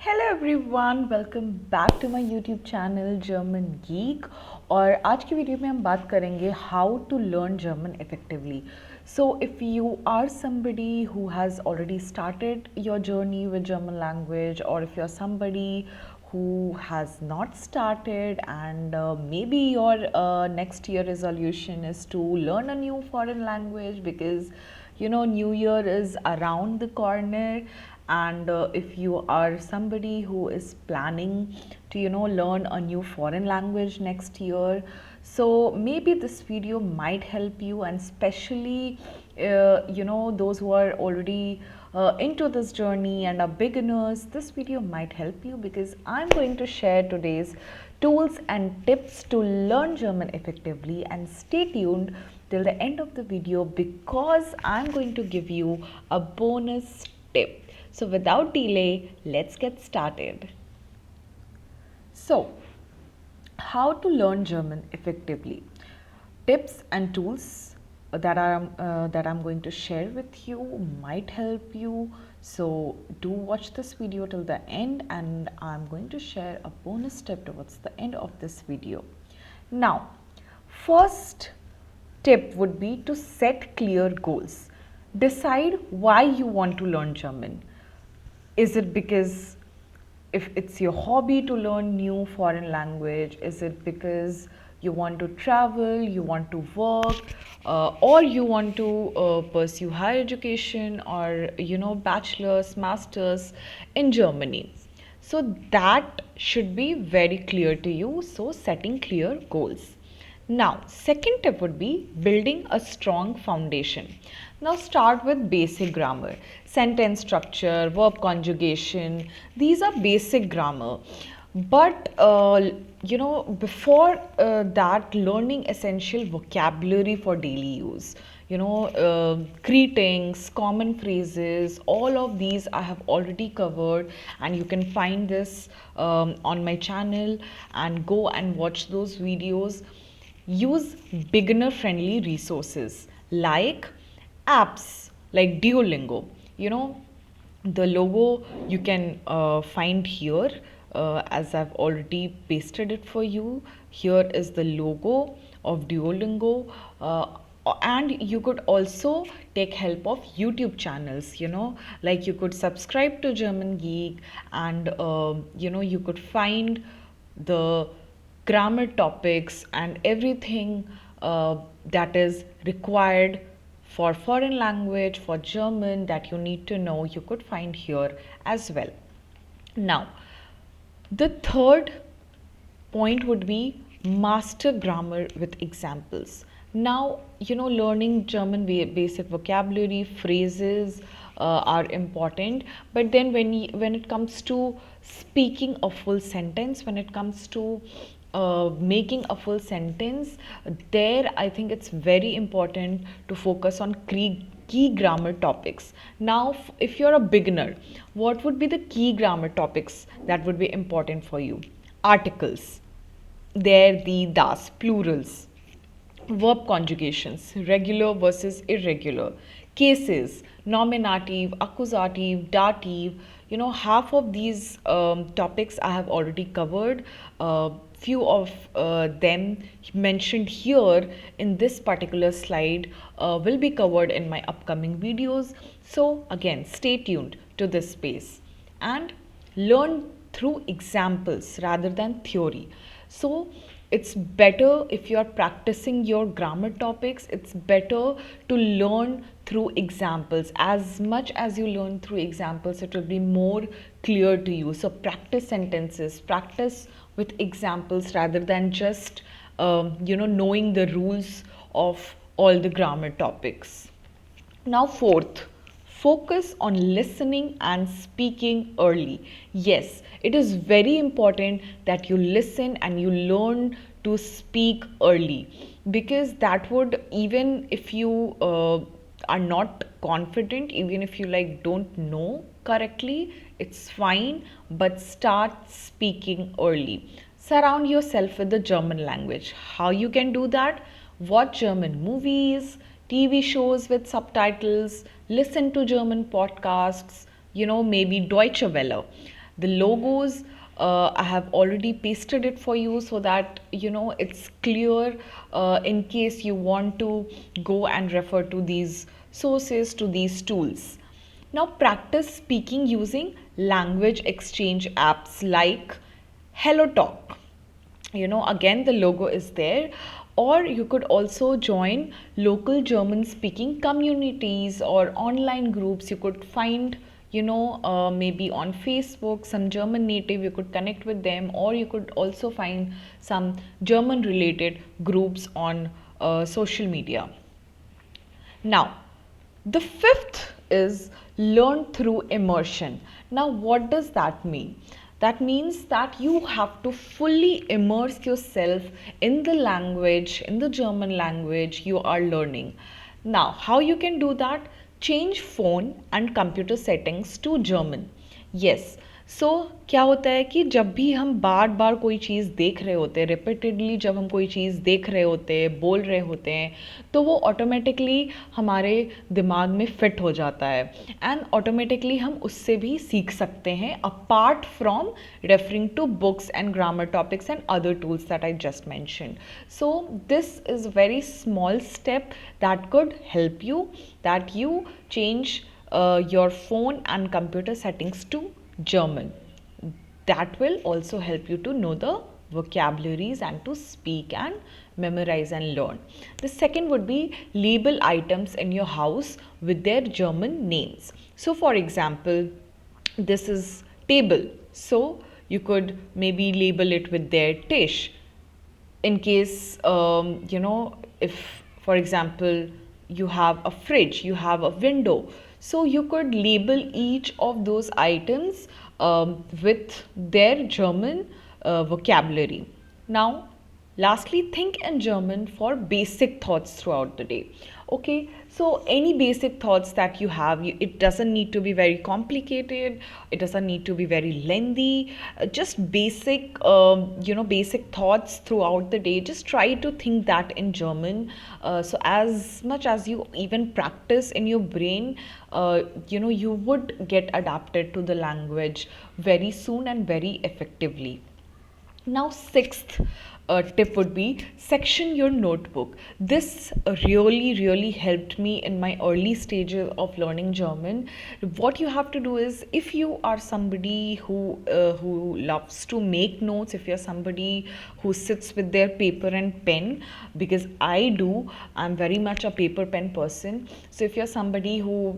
Hello everyone, welcome back to my YouTube channel German geek. और आज की video में हम बात करेंगे how to learn German effectively. So if you are somebody who has already started your journey with German language, or if you're somebody who has not started and maybe your next year resolution is to learn a new foreign language because new year is around the corner, and if you are somebody who is planning to learn a new foreign language next year, so maybe this video might help you, and especially those who are already into this journey and are beginners, this video might help you because I'm going to share today's tools and tips to learn German effectively. And stay tuned till the end of the video because I'm going to give you a bonus tip. So without delay, let's get started. So, how to learn German effectively? Tips and tools that I'm going to share with you might help you. So do watch this video till the end, and I'm going to share a bonus tip towards the end of this video. Now, first tip would be to set clear goals. Decide why you want to learn German. Is it because if it's your hobby to learn new foreign language? Is it because you want to travel, you want to work, or you want to pursue higher education, or bachelor's, master's in Germany? So that should be very clear to you. So setting clear goals. Now, second tip would be building a strong foundation. Now, start with basic grammar, sentence structure, verb conjugation. These are basic grammar. But, before that, learning essential vocabulary for daily use. Greetings, common phrases, all of these I have already covered, and you can find this on my channel and go and watch those videos. Use beginner friendly resources like apps like Duolingo. The logo you can find here, as I've already pasted it for you. Here is the logo of Duolingo. And you could also take help of YouTube channels, like you could subscribe to German Geek, and you could find the grammar topics and everything that is required for foreign language, for German, that you need to know, you could find here as well. Now, the third point would be master grammar with examples. Now, learning German basic vocabulary, phrases are important, but then when it comes to speaking a full sentence, when it comes to making a full sentence, there I think it's very important to focus on key grammar topics. Now, if you're a beginner, what would be the key grammar topics that would be important for you? Articles, there, the, das, plurals, verb conjugations, regular versus irregular, cases, nominative, accusative, dative. Half of these topics I have already covered. Few of them mentioned here in this particular slide will be covered in my upcoming videos. So again, stay tuned to this space and learn through examples rather than theory. So it's better, if you are practicing your grammar topics, it's better to learn through examples. As much as you learn through examples, it will be more clear to you. So practice sentences, practice with examples rather than just knowing the rules of all the grammar topics. Now, fourth, focus on listening and speaking early. Yes, it is very important that you listen and you learn to speak early, because that would, even if you are not confident, even if you don't know correctly, it's fine, but start speaking early. Surround yourself with the German language. How you can do that? Watch German movies, TV shows with subtitles, listen to German podcasts, maybe Deutsche Welle. The logos, I have already pasted it for you so that it's clear in case you want to go and refer to these sources, to these tools. Now practice speaking using language exchange apps like HelloTalk. Again, the logo is there. Or you could also join local German speaking communities or online groups. You could find maybe on Facebook some German native, you could connect with them, or you could also find some German related groups on social media. Now, the fifth is learn through immersion. Now, what does that mean? That means that you have to fully immerse yourself in the language, in the German language you are learning. Now, how you can do that? Change phone and computer settings to German. Yes. सो क्या होता है कि जब भी हम बार बार कोई चीज़ देख रहे होते हैं, रिपीटेडली जब हम कोई चीज़ देख रहे होते हैं, बोल रहे होते हैं, तो वो ऑटोमेटिकली हमारे दिमाग में फिट हो जाता है एंड ऑटोमेटिकली हम उससे भी सीख सकते हैं apart from referring to books and grammar topics and other tools that I just mentioned. So this is very small step that could help you, that you change your phone and computer settings to German. That will also help you to know the vocabularies and to speak and memorize and learn. The second would be label items in your house with their German names. So for example, this is table. So you could maybe label it with their Tisch. In case, if for example, you have a fridge, you have a window, so you could label each of those items with their German vocabulary. Now, lastly, think in German for basic thoughts throughout the day. Okay, so any basic thoughts that you have, it doesn't need to be very complicated, it doesn't need to be very lengthy, just basic basic thoughts throughout the day. Just try to think that in German, so as much as you even practice in your brain, you would get adapted to the language very soon and very effectively. Now, sixth tip would be section your notebook. This really helped me in my early stages of learning German. What you have to do is, if you are somebody who loves to make notes, if you're somebody who sits with their paper and pen, because I do, I'm very much a paper pen person. So if you're somebody who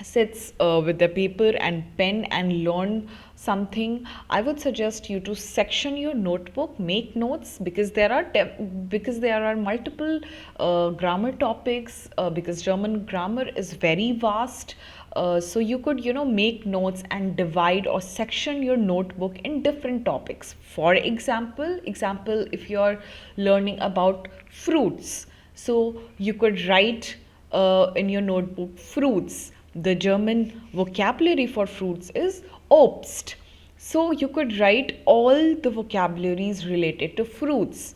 sits with the paper and pen and learn something, I would suggest you to section your notebook, make notes, because there are multiple grammar topics, because German grammar is very vast. So you could make notes and divide or section your notebook in different topics. For example, if you're learning about fruits, so you could write in your notebook fruits. The German vocabulary for fruits is Obst. So you could write all the vocabularies related to fruits.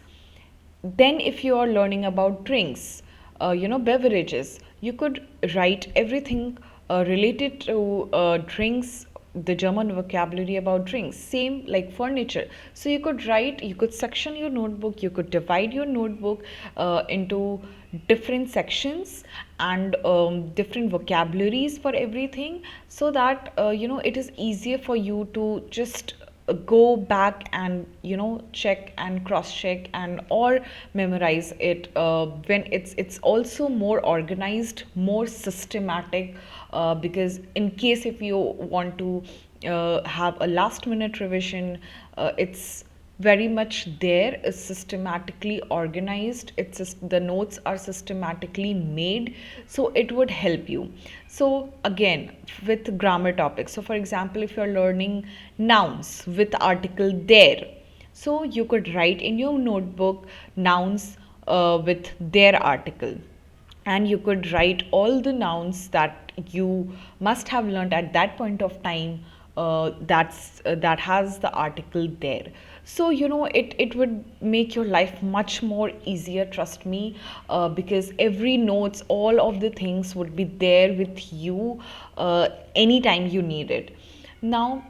Then if you are learning about drinks, beverages, you could write everything related to drinks, the German vocabulary about drinks. Same like furniture. So you could section your notebook, you could divide your notebook into different sections and different vocabularies for everything, so that it is easier for you to just go back and check and cross check and or memorize it when it's also more organized, more systematic, because in case if you want to have a last minute revision, it's very much there, is systematically organized, the notes are systematically made, so it would help you. So again, with grammar topics, so for example, if you're learning nouns with article there, so you could write in your notebook nouns with their article, and you could write all the nouns that you must have learned at that point of time, that has the article there. So it would make your life much more easier, trust me, because every notes, all of the things would be there with you anytime you need it. Now,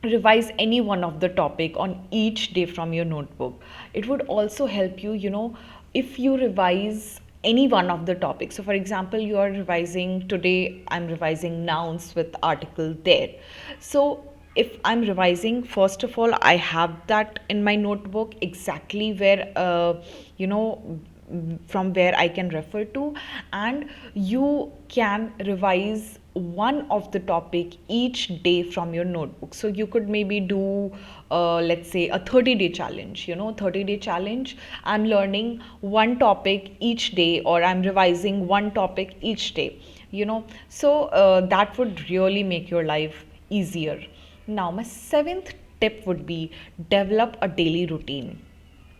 revise any one of the topic on each day from your notebook. It would also help you, if you revise any one of the topics. So for example, you are revising today, I'm revising nouns with article there. So if I'm revising, first of all, I have that in my notebook exactly where you know from where I can refer to, and you can revise one of the topic each day from your notebook. So you could maybe do let's say a 30-day challenge, 30-day challenge. I'm learning one topic each day, or I'm revising one topic each day, so that would really make your life easier. Now, my seventh tip would be develop a daily routine.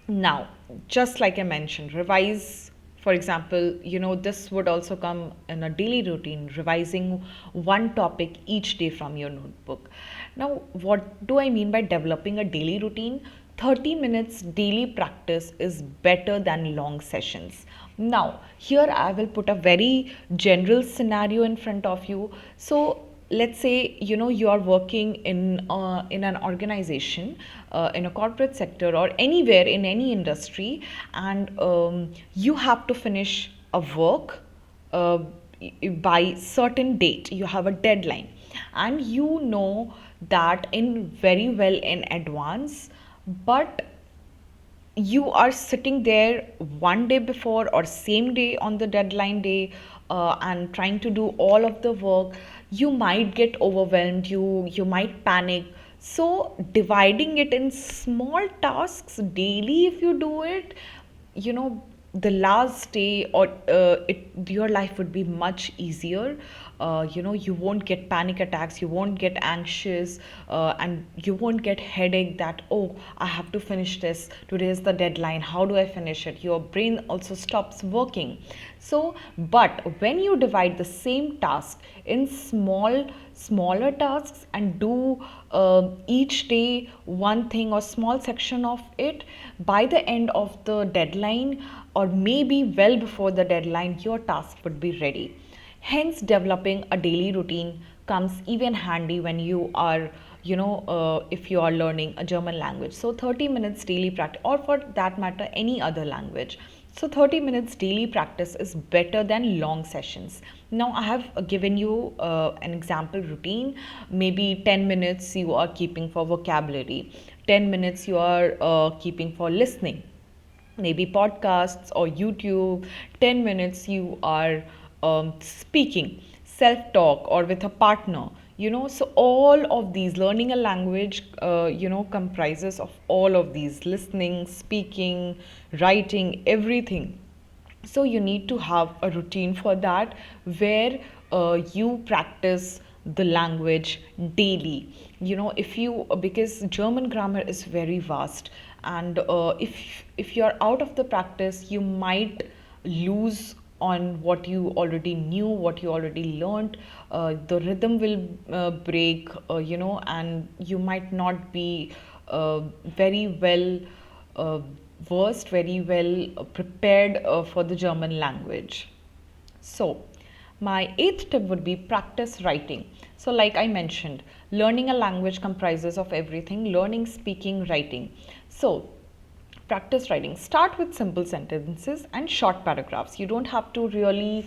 Now, just like I mentioned, revise, for example, this would also come in a daily routine, revising one topic each day from your notebook. Now, what do I mean by developing a daily routine? 30 minutes daily practice is better than long sessions. Now, here I will put a very general scenario in front of you. So, let's say you are working in an organization, in a corporate sector, or anywhere in any industry, and you have to finish a work uh, by certain date. You have a deadline, and you know that in very well in advance, but you are sitting there one day before or same day on the deadline day, and trying to do all of the work. You might get overwhelmed, you might panic. So dividing it in small tasks daily, if you do it, the last day, or your life would be much easier. You won't get panic attacks, you won't get anxious, and you won't get headache that, oh, I have to finish this, today is the deadline, how do I finish it? Your brain also stops working. So but when you divide the same task in smaller tasks, and do each day one thing or small section of it, by the end of the deadline, or maybe well before the deadline, your task would be ready. Hence, developing a daily routine comes even handy when you are, if you are learning a German language. So 30 minutes daily practice, or for that matter any other language. So 30 minutes daily practice is better than long sessions. Now I have given you an example routine. Maybe 10 minutes you are keeping for vocabulary, 10 minutes you are keeping for listening, maybe podcasts or YouTube, 10 minutes you are speaking, self talk, or with a partner. So all of these, learning a language, comprises of all of these: listening, speaking, writing, everything. So you need to have a routine for that, where you practice the language daily. If you, because German grammar is very vast, and if you're out of the practice, you might lose on what you already knew, what you already learned. The rhythm will break, and you might not be very well uh, versed, very well prepared for the German language. So, my eighth tip would be practice writing. So, like I mentioned, learning a language comprises of everything: learning, speaking, writing. So, practice writing. Start with simple sentences and short paragraphs. You don't have to really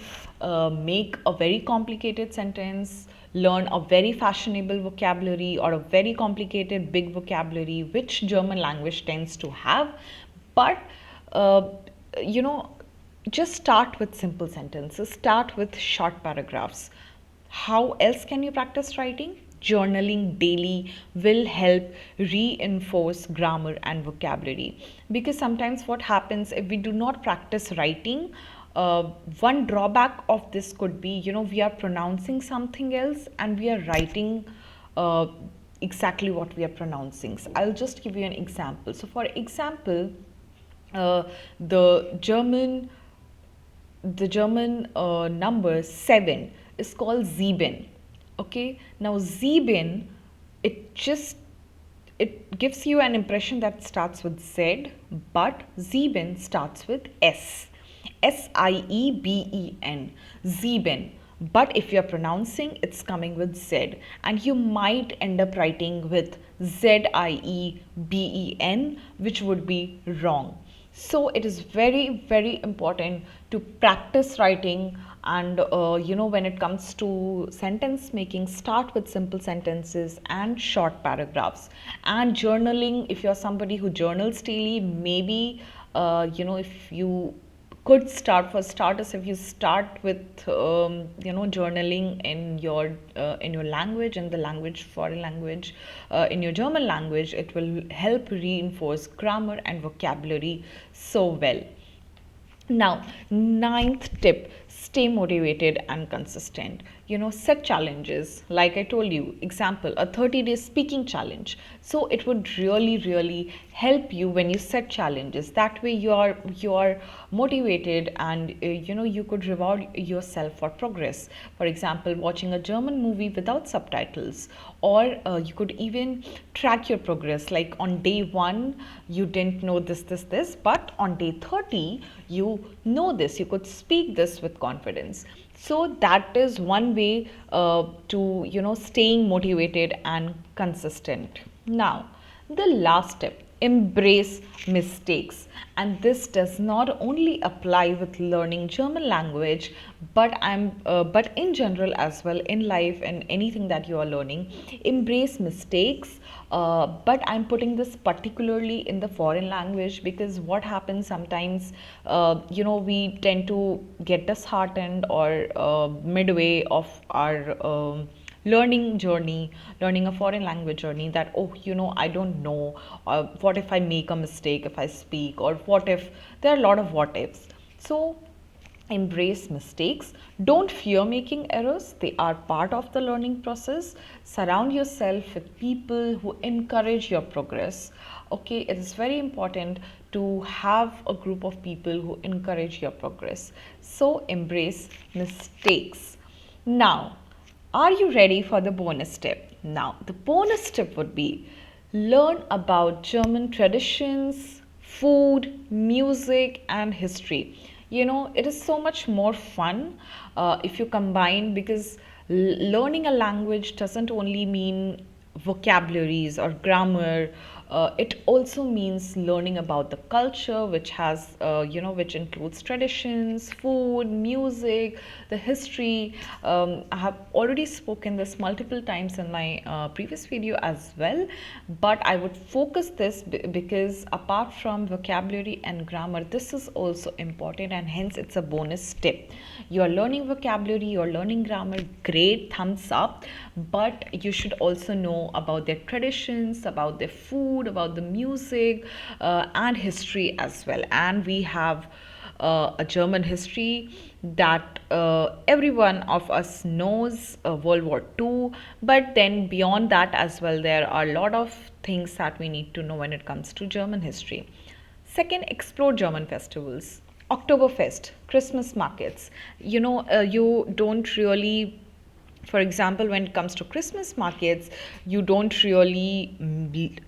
make a very complicated sentence, learn a very fashionable vocabulary, or a very complicated big vocabulary, which German language tends to have. But uh, you know just start with simple sentences, start with short paragraphs. How else can you practice writing? Journaling daily will help reinforce grammar and vocabulary. Because sometimes what happens if we do not practice writing, uh, one drawback of this could be, we are pronouncing something else and we are writing uh, exactly what we are pronouncing. So I'll just give you an example. So for example, uh, the German number 7 is called Sieben. Okay, now Sieben, it just it gives you an impression that starts with Z, but Sieben starts with S. Sieben. Sieben. But if you're pronouncing, it's coming with Z, and you might end up writing with Zieben, which would be wrong. So it is very, very important to practice writing. And when it comes to sentence making, start with simple sentences and short paragraphs. And journaling, if you're somebody who journals daily, maybe if you could start, for starters, if you start with journaling in your language, in the language, foreign language, in your German language, it will help reinforce grammar and vocabulary so well. Now, ninth tip, stay motivated and consistent. Set challenges. Like I told you, example, a 30-day speaking challenge. So it would really, really help you when you set challenges. That way you are motivated, and you could reward yourself for progress. For example, watching a German movie without subtitles, or you could even track your progress. Like on day 1, you didn't know this, but on day 30, you know this. You could speak this with confidence. So that is one way to staying motivated and consistent. Now, the last tip, embrace mistakes. And this does not only apply with learning German language, but in general as well, in life and anything that you are learning. Embrace mistakes. But I'm putting this particularly in the foreign language, because what happens sometimes, we tend to get disheartened, or midway of our learning journey, learning a foreign language journey, that, oh, I don't know, what if I make a mistake if I speak, or what if, there are a lot of what ifs. So embrace mistakes. Don't fear making errors, they are part of the learning process. Surround yourself with people who encourage your progress. Okay, it is very important to have a group of people who encourage your progress. So embrace mistakes. Now, are you ready for the bonus tip? Now, the bonus tip would be, learn about German traditions, food, music, and history. It is so much more fun if you combine, because learning a language doesn't only mean vocabularies or grammar. It also means learning about the culture, which has which includes traditions, food, music, the history. I have already spoken this multiple times in my previous video as well, but I would focus this because apart from vocabulary and grammar, this is also important, and hence it's a bonus tip. You are learning vocabulary, you are learning grammar, great, thumbs up. But you should also know about their traditions, about their food, about the music, and history as well. And we have a German history that every one of us knows, World War II. But then beyond that as well, there are a lot of things that we need to know when it comes to German history. Second, explore German festivals. Oktoberfest, Christmas markets. You don't really, for example, when it comes to Christmas markets, you don't really need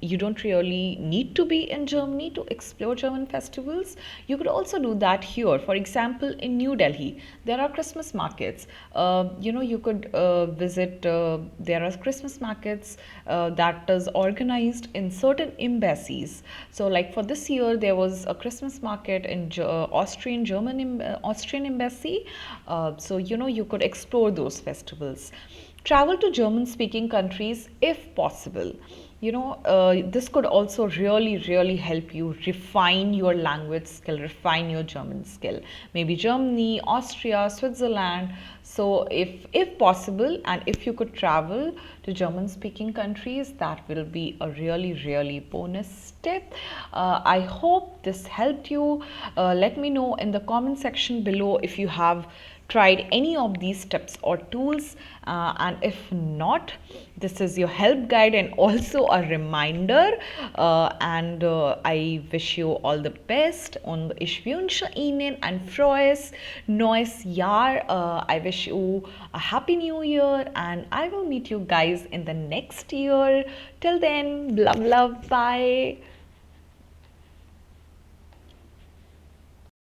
to be in Germany to explore German festivals. You could also do that here. For example, in New Delhi, there are Christmas markets. You could visit. There are Christmas markets that is organized in certain embassies. So, like for this year, there was a Christmas market in Austrian embassy. So you could explore those festivals. Travel to German speaking countries if possible. This could also really, really help you refine your language skill, refine your German skill. Maybe Germany, Austria, Switzerland. So if possible, and if you could travel to German speaking countries, that will be a really, really bonus tip. I hope this helped you. Let me know in the comment section below if you have tried any of these tips or tools, and if not, this is your help guide and also a reminder, and I wish you all the best, und ich wünsche Ihnen ein frohes neues Jahr. I wish you a happy new year, and I will meet you guys in the next year. Till then, love, bye.